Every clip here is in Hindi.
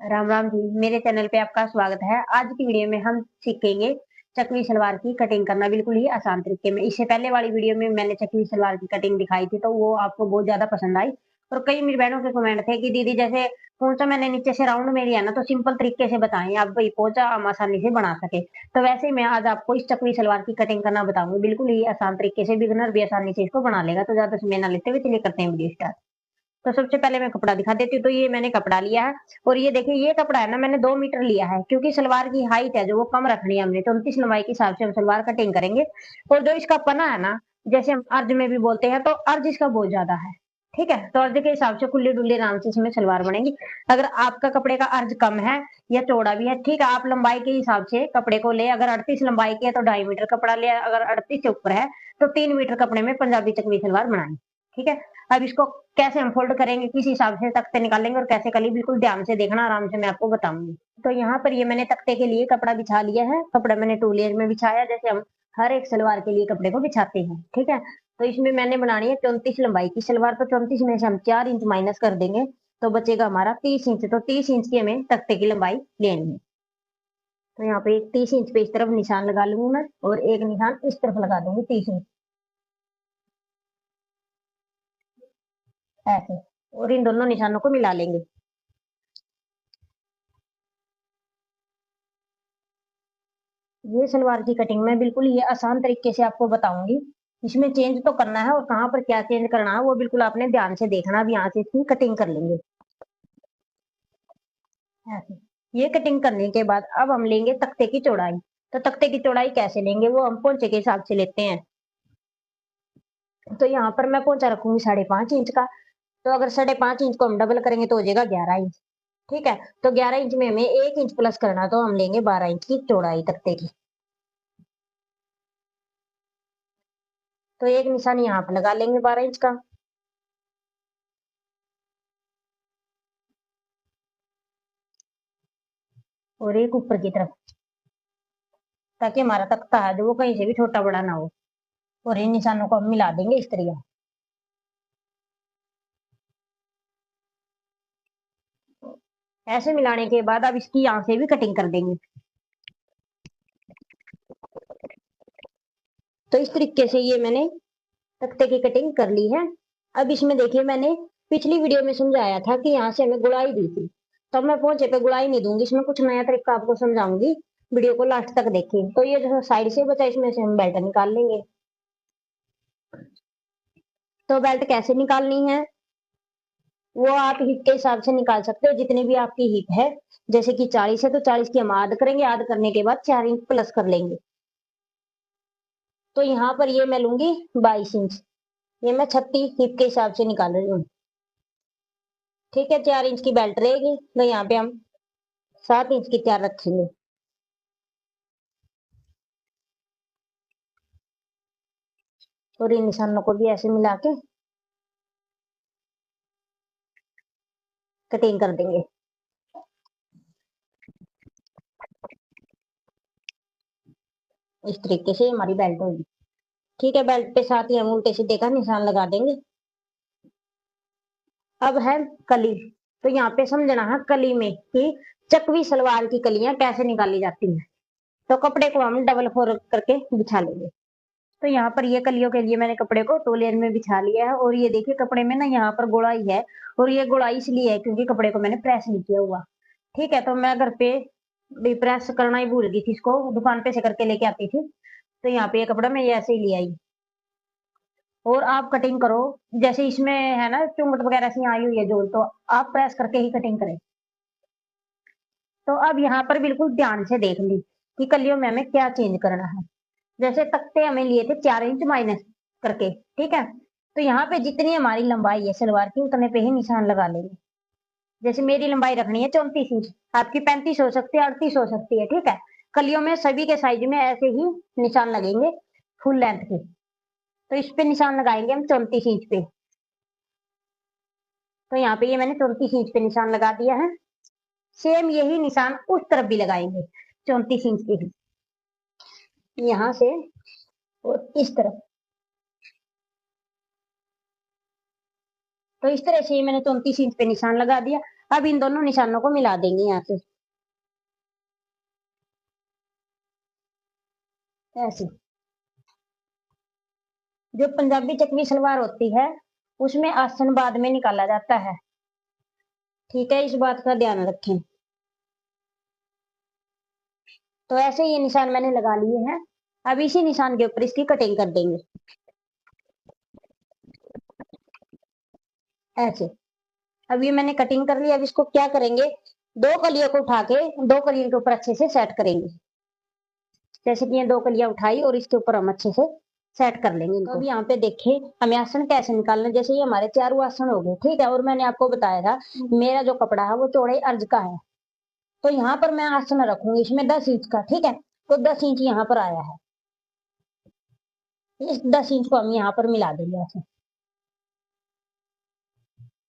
राम राम जी, मेरे चैनल पे आपका स्वागत है। आज की वीडियो में हम सीखेंगे चकवी सलवार की कटिंग करना बिल्कुल ही आसान तरीके में। इससे पहले वाली वीडियो में मैंने चकवी सलवार की कटिंग दिखाई थी, तो वो आपको बहुत ज्यादा पसंद आई। और कई मेरी बहनों के कमेंट थे कि दीदी जैसे पोंचा मैंने नीचे से राउंड में लिया ना, तो सिंपल तरीके से बताएं आप भाई पोंचा हम आसानी से बना सके। तो वैसे ही मैं आज आपको इस चकवी सलवार की कटिंग करना बताऊंगी, बिल्कुल ही आसान तरीके से। बिगिनर भी आसानी से इसको बना लेगा। तो ज्यादा समय ना लेते हुए चलिए करते हैं वीडियो स्टार्ट। तो सबसे पहले मैं कपड़ा दिखा देती हूँ। तो ये मैंने कपड़ा लिया है, और ये देखिए ये कपड़ा है ना, मैंने 2 मीटर लिया है, क्योंकि सलवार की हाइट है जो वो कम रखनी है हमने। 34 लंबाई के हिसाब से हम सलवार कटिंग करेंगे। और जो इसका पना है ना, जैसे हम अर्ज में भी बोलते हैं, तो अर्ज इसका बहुत ज्यादा है। ठीक है, तो अर्ज के हिसाब से खुली डुल्ली आराम से इसमें सलवार बनेगी। अगर आपका कपड़े का अर्ज कम है या चौड़ा भी है, ठीक है, आप लंबाई के हिसाब से कपड़े को ले। अगर 38 लंबाई की है तो 2.5 मीटर कपड़ा ले। अगर 38 से ऊपर है तो 3 मीटर कपड़े में पंजाबी चकवी सलवार बनाएंगे। ठीक है, अब इसको कैसे हम फोल्ड करेंगे, किस हिसाब से तख्ते निकालेंगे और कैसे कली, बिल्कुल ध्यान से देखना, आराम से मैं आपको बताऊंगी। तो यहाँ पर ये मैंने तख्ते के लिए कपड़ा बिछा लिया है। कपड़ा मैंने 2 लेयर में बिछाया, जैसे हम हर एक सलवार के लिए कपड़े को बिछाते हैं। ठीक है, तो इसमें मैंने बनानी है 34 लंबाई की सलवार। तो 34 में से हम 4 इंच माइनस कर देंगे, तो बचेगा हमारा 30 इंच। तो 30 इंच की हमें तख्ते की लंबाई लेनी है। तो यहाँ पे 30 इंच पे इस तरफ निशान लगा लूंगी मैं, और एक निशान इस तरफ लगा दूंगी 30 इंच, ऐसे। और इन दोनों निशानों को मिला लेंगे। ये सलवार की कटिंग मैं बिल्कुल ये आसान तरीके से आपको बताऊंगी। इसमें चेंज तो करना है, और कहाँ पर क्या चेंज करना है वो बिल्कुल आपने ध्यान से देखना। अब यहाँ से इसकी कटिंग कर लेंगे ऐसे। ये कटिंग करने के बाद अब हम लेंगे तख्ते की चौड़ाई। तो तख्ते की चौड़ाई कैसे लेंगे, वो हम पोंचे के हिसाब से लेते हैं। तो यहाँ पर मैं पोंचा रखूंगी 5.5 इंच का। तो अगर 5.5 इंच को हम डबल करेंगे तो हो जाएगा 11 इंच। ठीक है, तो 11 इंच में हमें 1 इंच प्लस करना, तो हम लेंगे 12 इंच की चौड़ाई तख्ते की। तो एक निशान यहाँ पर लगा लेंगे 12 इंच का, और एक ऊपर की तरफ, ताकि हमारा तख्ता है जो वो कहीं से भी छोटा बड़ा ना हो। और इन निशानों को हम मिला देंगे इस तरह। ऐसे मिलाने के बाद अब इसकी यहाँ से भी कटिंग कर देंगे। तो इस तरीके से ये मैंने तख्ते की कटिंग कर ली है। अब इसमें देखिए मैंने पिछली वीडियो में समझाया था कि यहाँ से हमें गुड़ाई दी थी। तो अब मैं पोंचे पे गुड़ाई नहीं दूंगी, इसमें कुछ नया तरीका आपको समझाऊंगी। वीडियो को लास्ट तक देखिए। तो ये जो साइड से बचा इसमें से हम बेल्ट निकाल लेंगे। तो बेल्ट कैसे निकालनी है वो आप हिप के हिसाब से निकाल सकते हो, जितनी भी आपकी हिप है। जैसे कि 40 है तो 40 की हम आध करेंगे, आध करने के बाद 4 इंच प्लस कर लेंगे। तो यहाँ पर ये मैं लूंगी 22 इंच। ये मैं 36 हिप के हिसाब से निकाल रही हूँ। ठीक है, 4 इंच की बेल्ट रहेगी, तो यहाँ पे हम 7 इंच की 4 रखेंगे। और इन निशानों को भी ऐसे मिला के कटिंग कर देंगे इस तरीके से। हमारी बेल्ट होगी। ठीक है, बेल्ट पे साथ ही हम उल्टे सीधे का निशान लगा देंगे। अब है कली। तो यहाँ पे समझना है कली में कि चकवी सलवार की कलियां कैसे निकाली जाती हैं। तो कपड़े को हम डबल फोल्ड करके बिछा लेंगे। तो यहाँ पर ये कलियों के लिए मैंने कपड़े को 2 लेयर में बिछा लिया है। और ये देखिए कपड़े में ना यहाँ पर गोलाई है, और ये गोलाई इसलिए है क्योंकि कपड़े को मैंने प्रेस नहीं किया हुआ। ठीक है, तो मैं घर पे भी प्रेस करना ही भूल गई थी, इसको दुकान पे से करके लेके आती थी। तो यहाँ पे ये कपड़ा मैं ये ऐसे ही ले आई। और आप कटिंग करो, जैसे इसमें है ना चुंगट वगैरह सी आई हुई है जोड़, तो आप प्रेस करके ही कटिंग करें। तो अब यहाँ पर बिल्कुल ध्यान से देख ली कि कलियों में हमें क्या चेंज करना है। जैसे तख्ते हमें लिए थे 4 इंच माइनस करके। ठीक है, तो यहाँ पे जितनी हमारी लंबाई है सलवार की, उतने पे ही निशान लगा लेंगे। जैसे मेरी लंबाई रखनी है 34 इंच, आपकी 35 हो सकती है, 38 हो सकती है। ठीक है, कलियों में सभी के साइज में ऐसे ही निशान लगेंगे फुल लेंथ के। तो इस पे निशान लगाएंगे हम 34 इंच पे। तो यहाँ पे ये मैंने 34 इंच पे निशान लगा दिया है। सेम यही निशान उस तरफ भी लगाएंगे, 34 इंच के ही, यहाँ से और इस तरफ। तो इस तरह से मैंने 34 इंच पे निशान लगा दिया। अब इन दोनों निशानों को मिला देंगे यहाँ से ऐसे। जो पंजाबी चकवी सलवार होती है उसमें आसन बाद में निकाला जाता है, ठीक है, इस बात का ध्यान रखें। तो ऐसे ये निशान मैंने लगा लिए हैं। अब इसी निशान के ऊपर इसकी कटिंग कर देंगे ऐसे। अब ये मैंने कटिंग कर ली। अब इसको क्या करेंगे, दो कलियों को उठा के दो कलियों के ऊपर अच्छे से सेट करेंगे। जैसे कि ये दो कलियां उठाई और इसके ऊपर हम अच्छे से सेट कर लेंगे इनको। अब यहाँ पे देखें हमें आसन कैसे निकालना है। जैसे ये हमारे चारों आसन हो गए, ठीक है, और मैंने आपको बताया था मेरा जो कपड़ा है वो चौड़े अर्ज का है, तो यहाँ पर मैं आसन रखूंगी इसमें 10 इंच का, ठीक है। तो 10 इंच यहाँ पर आया है, इस 10 इंच को हम यहाँ पर मिला देंगे ऐसे,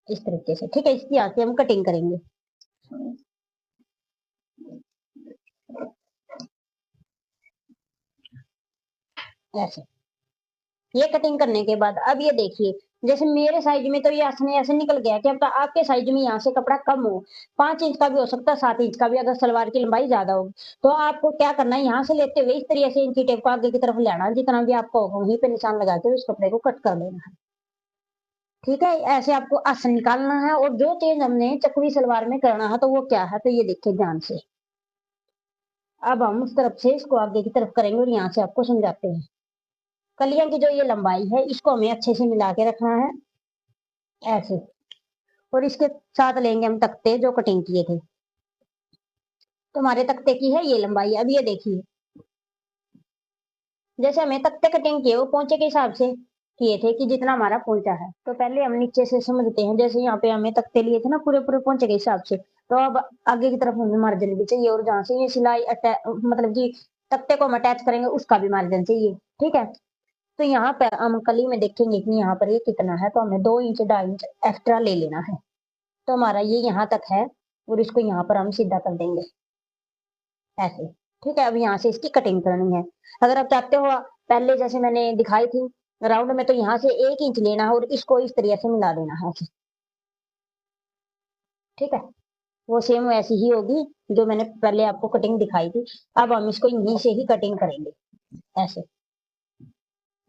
इस तरीके से, ठीक है। इसकी यहाँ से हम कटिंग करेंगे ऐसे। ये कटिंग करने के बाद अब ये देखिए, जैसे मेरे साइज में तो ये आसन ऐसे निकल गया कि अब आपके साइज में यहाँ से कपड़ा कम हो, 5 इंच का भी हो सकता है, 7 इंच का भी, अगर सलवार की लंबाई ज्यादा होगी तो आपको क्या करना है, यहाँ से लेते हुए इस तरीके से इंची टेप को आगे की तरफ लेना है, जितना भी आपको होगा वहीं पे निशान लगा के उस कपड़े को कट कर लेना है, ठीक है। ऐसे आपको आसन निकालना है। और जो चेंज हमने चकवी सलवार में करना है तो वो क्या है, तो ये देखिए ध्यान से। अब हम उस तरफ से इसको आगे की तरफ करेंगे और यहाँ से आपको समझाते हैं। कलियां की जो ये लंबाई है इसको हमें अच्छे से मिला के रखना है ऐसे। और इसके साथ लेंगे हम तख्ते जो कटिंग किए थे, तो हमारे तख्ते की है ये लंबाई। अब ये देखिए, जैसे हमें तख्ते कटिंग किए वो पोंचे के हिसाब से किए थे कि जितना हमारा पोंचा है, तो पहले हम नीचे से समझते हैं। जैसे यहाँ पे हमें तख्ते लिए थे ना पूरे पूरे पोंचे के हिसाब से, तो अब आगे की तरफ हमें मार्जिन भी चाहिए, और जहाँ से ये सिलाई मतलब कि तख्ते को हम अटैच करेंगे उसका भी मार्जिन चाहिए, ठीक है। तो यहाँ पर हम कली में देखेंगे कि यहाँ पर ये कितना है, तो हमें 2 इंच 2.5 इंच एक्स्ट्रा ले लेना है। तो हमारा ये यहाँ तक है और इसको यहाँ पर हम सीधा कर देंगे ऐसे, ठीक है। अब यहाँ से इसकी कटिंग करनी है। अगर आप चाहते हो पहले जैसे मैंने दिखाई थी राउंड में, तो यहाँ से 1 इंच लेना है और इसको इस तरीके से मिला देना है ऐसे, ठीक है। वो सेम वैसी ही होगी जो मैंने पहले आपको कटिंग दिखाई थी। अब हम इसको यहीं से ही कटिंग करेंगे ऐसे।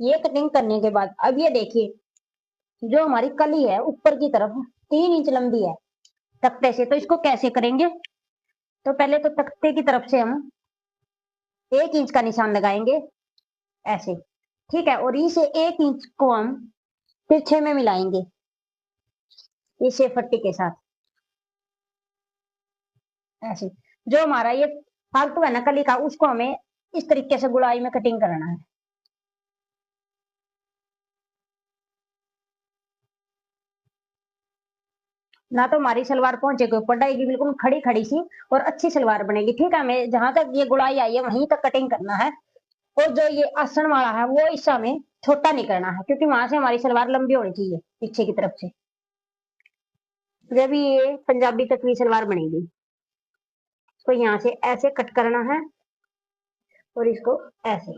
ये कटिंग करने के बाद अब ये देखिए, जो हमारी कली है ऊपर की तरफ 3 इंच लंबी है तख्ते से, तो इसको कैसे करेंगे। तो पहले तो तख्ते की तरफ से हम 1 इंच का निशान लगाएंगे ऐसे, ठीक है। और इसे 1 इंच को हम तिरछे में मिलाएंगे इसे पट्टी के साथ ऐसे। जो हमारा ये फालतू है ना कली का, उसको हमें इस तरीके से गुड़ाई में कटिंग करना है। ना तो हमारी सलवार पहुंचे के ऊपर डालेगी, बिल्कुल खड़ी खड़ी सी और अच्छी सलवार बनेगी, ठीक है। हमें जहां तक ये गुड़ाई आई है वहीं तक कटिंग करना है। और जो ये आसन वाला है वो हिस्सा में छोटा नहीं करना है, क्योंकि वहां से हमारी सलवार लंबी होनी चाहिए पीछे की तरफ से, जब ये पंजाबी तकवी सलवार बनेगी। तो यहाँ से ऐसे कट करना है और इसको ऐसे।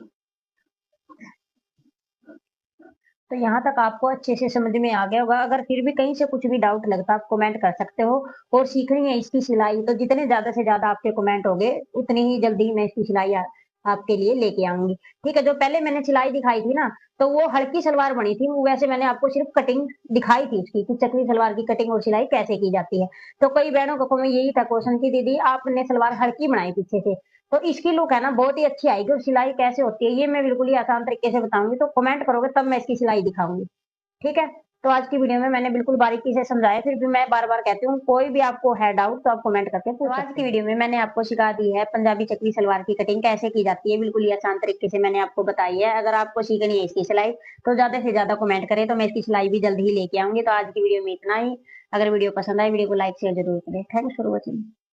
तो यहाँ तक आपको अच्छे से समझ में आ गया होगा। अगर फिर भी कहीं से कुछ भी डाउट लगता है आप कमेंट कर सकते हो। और सीखनी है इसकी सिलाई तो जितने ज्यादा से ज्यादा आपके कमेंट होंगे उतनी ही जल्दी मैं इसकी सिलाई आपके लिए लेके आऊंगी, ठीक है। जो पहले मैंने सिलाई दिखाई थी ना, तो वो हल्की सलवार बनी थी, वो वैसे मैंने आपको सिर्फ कटिंग दिखाई थी उसकी कि चकली सलवार की कटिंग और सिलाई कैसे की जाती है। तो कई बहनों को यही था क्वेश्चन की दीदी आपने सलवार हल्की बनाई पीछे से, तो इसकी लुक है ना बहुत ही अच्छी आएगी। और सिलाई कैसे होती है ये मैं बिल्कुल ही आसान तरीके से बताऊंगी, तो कमेंट करोगे तब मैं इसकी सिलाई दिखाऊंगी, ठीक है। तो आज की वीडियो में मैंने बिल्कुल बारीकी से समझाया, फिर भी मैं बार बार कहती हूँ कोई भी आपको है डाउट तो आप कमेंट करके पूछ सकते हैं। आज की वीडियो में मैंने आपको सिखा दी है पंजाबी चकली सलवार की कटिंग कैसे की जाती है, बिल्कुल ही आसान तरीके से मैंने आपको बताई है। अगर आपको सीखनी है इसकी सिलाई तो ज्यादा से ज्यादा कमेंट करें, तो मैं इसकी सिलाई भी जल्द ही लेके आऊंगी। तो आज की वीडियो में इतना ही। अगर वीडियो पसंद आए वीडियो को लाइक शेयर जरूर करें। Thanks for watching.